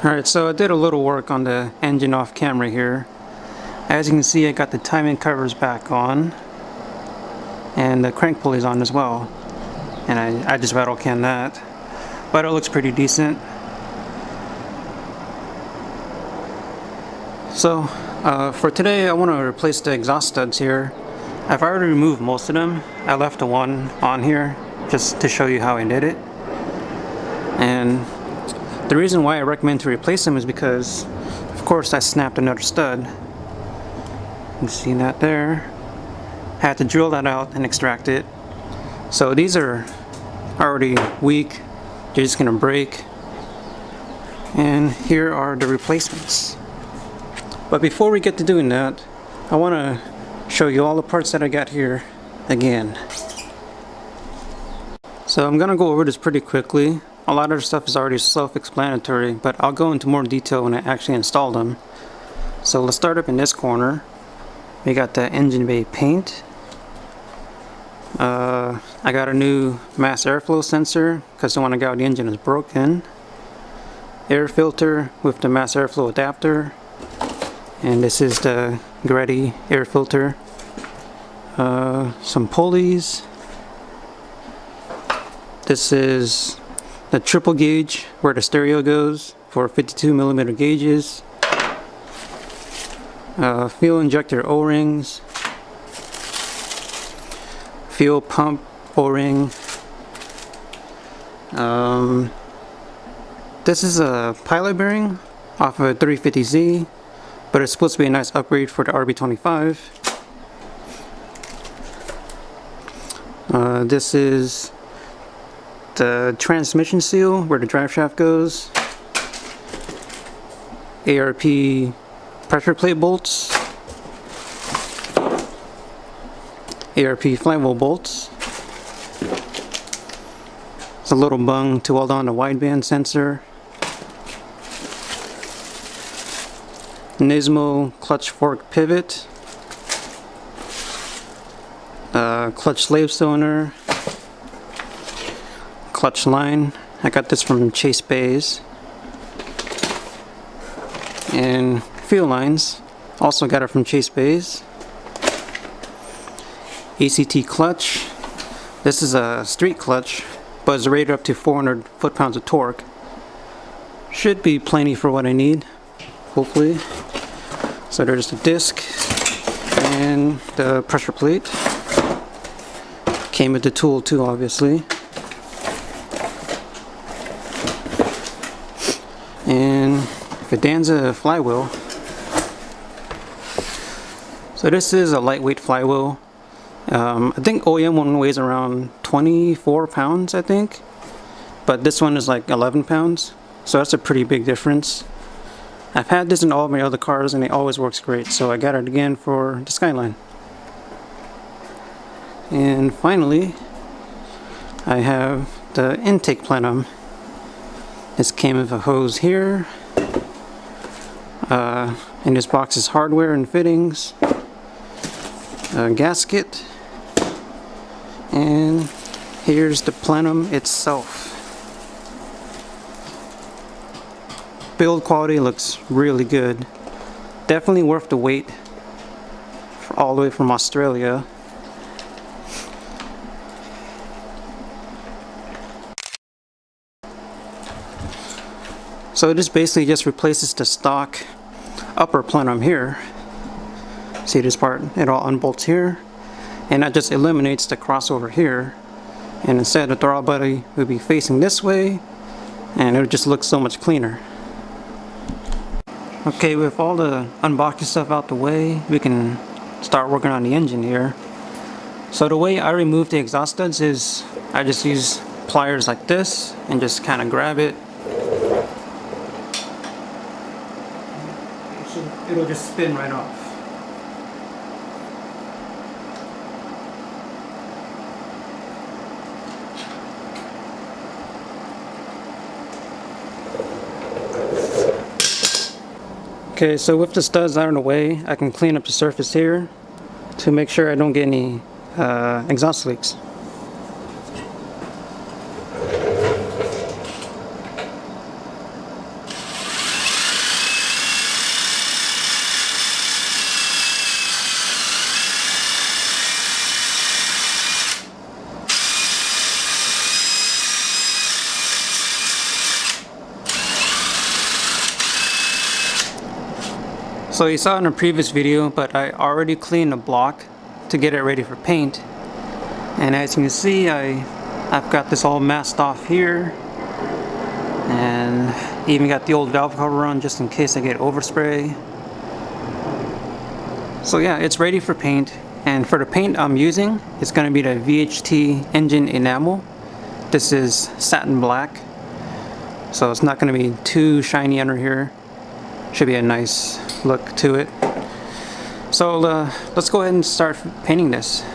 Alright, so I did a little work on the engine off camera here. As you can see, I got the timing covers back on, and the crank pulley's on as well. And I just rattle canned that, but it looks pretty decent. So for today, I want to replace the exhaust studs here. I've already removed most of them. I left the one on here just to show you how I did it. And the reason why I recommend to replace them is because, of course, I snapped another stud. You can see that there. I had to drill that out and extract it. So these are already weak. They're just gonna break. And here are the replacements. But before we get to doing that, I want to show you all the parts that I got here again. So I'm gonna go over this pretty quickly. A lot of the stuff is already self-explanatory, but I'll go into more detail when I actually install them. So let's start up in this corner. We got the engine bay paint. I got a new mass airflow sensor because the one I got with the engine is broken. Air filter with the mass airflow adapter. And this is the Greddy air filter. Some pulleys. This is the triple gauge where the stereo goes for 52mm gauges. Fuel injector O-rings. Fuel pump O-ring. This is a pilot bearing off of a 350Z, but it's supposed to be a nice upgrade for the RB25. This is the transmission seal where the drive shaft goes. ARP pressure plate bolts. ARP flywheel bolts. It's a little bung to weld on the wideband sensor. Nismo clutch fork pivot. Clutch slave cylinder. Clutch line. I got this from Chase Bays. And fuel lines. Also got it from Chase Bays. ACT clutch. This is a street clutch, but it's rated up to 400 foot-pounds of torque. Should be plenty for what I need, hopefully. So there's the disc and the pressure plate. Came with the tool too, obviously. And Fidanza flywheel. So this is a lightweight flywheel. I think OEM one weighs around 24 pounds, I think. But this one is like 11 pounds. So that's a pretty big difference. I've had this in all of my other cars and it always works great. So I got it again for the Skyline. And finally, I have the intake plenum. This came with a hose here. In this box is hardware and fittings. A gasket. And here's the plenum itself. Build quality looks really good. Definitely worth the wait all the way from Australia. So this basically just replaces the stock upper plenum here. See this part? It all unbolts here. And that just eliminates the crossover here. And instead the throttle body will be facing this way. And it'll just look so much cleaner. Okay, with all the unboxing stuff out the way, we can start working on the engine here. So the way I remove the exhaust studs is I just use pliers like this and just kind of grab it. It'll just spin right off. Okay, so with the studs out of the way, I can clean up the surface here to make sure I don't get any exhaust leaks. So you saw in a previous video, but I already cleaned the block to get it ready for paint. And as you can see, I've got this all masked off here. And even got the old valve cover on just in case I get overspray. So yeah, it's ready for paint. And for the paint I'm using, it's going to be the VHT engine enamel. This is satin black. So it's not going to be too shiny under here. Should be a nice look to it. So let's go ahead and start painting this.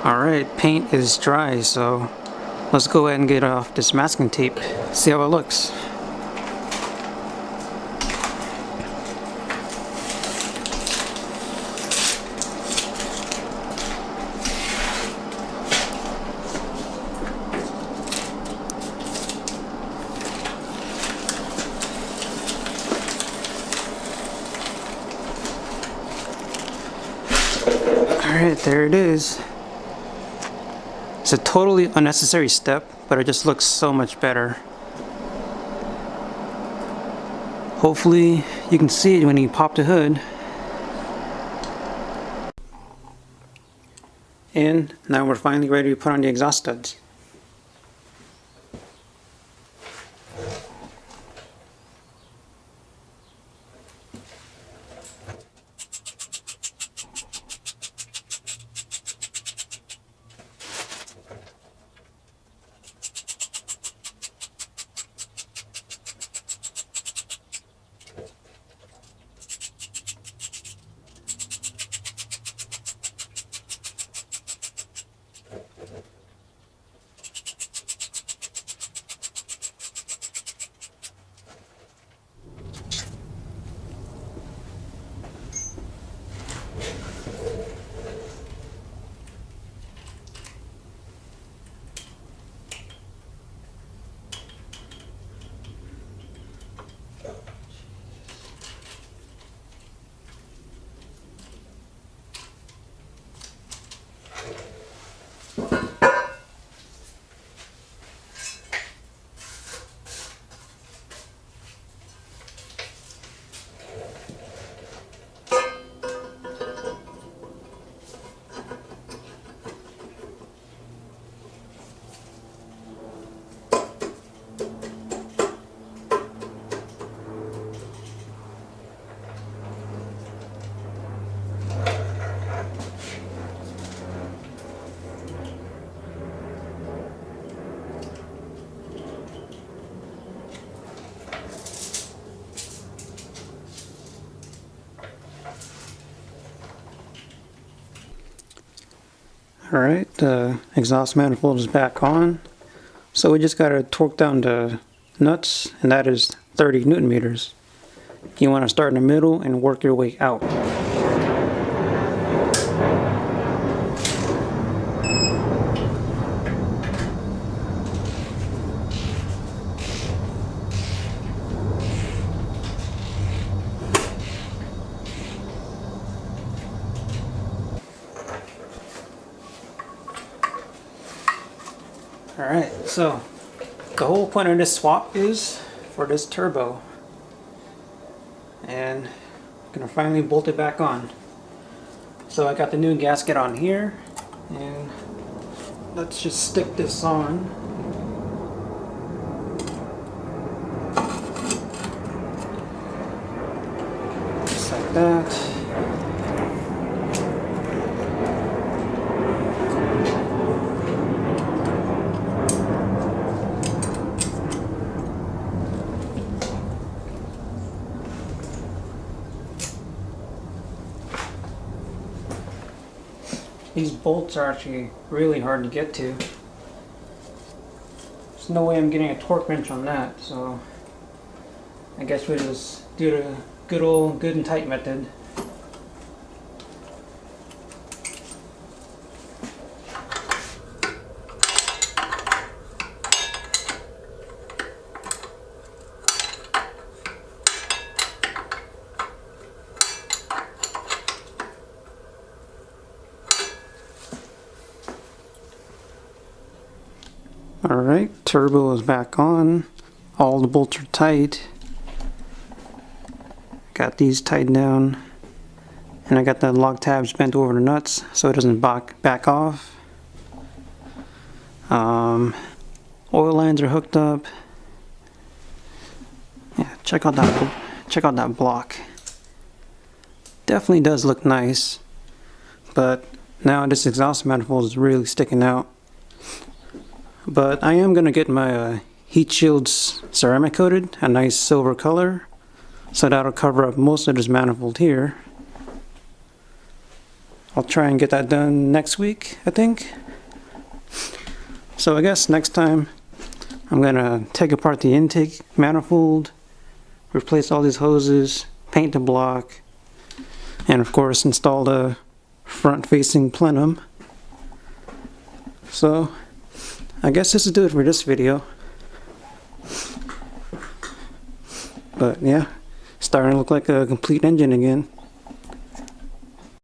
Alright, paint is dry, so let's go ahead and get off this masking tape, see how it looks. Alright, there it is. It's a totally unnecessary step, but it just looks so much better. Hopefully you can see it when you pop the hood. And now we're finally ready to put on the exhaust studs. Alright, the exhaust manifold is back on. So we just got to torque down the nuts, and that is 30 Newton meters. You want to start in the middle and work your way out. Alright, so the whole point of this swap is for this turbo. And I'm going to finally bolt it back on. So I got the new gasket on here, and let's just stick this on. Just like that. These bolts are actually really hard to get to. There's no way I'm getting a torque wrench on that, so I guess we'll just do the good old good and tight method. Alright, turbo is back on. All the bolts are tight. Got these tightened down. And I got the lock tabs bent over the nuts so it doesn't back off. Oil lines are hooked up. Yeah, check out that block. Definitely does look nice, but now this exhaust manifold is really sticking out. But I am gonna get my heat shields ceramic coated, a nice silver color, so that'll cover up most of this manifold here. I'll try and get that done next week, I think. So I guess next time I'm gonna take apart the intake manifold, replace all these hoses, paint the block, and of course install the front-facing plenum. So I guess this will do it for this video. But yeah, starting to look like a complete engine again.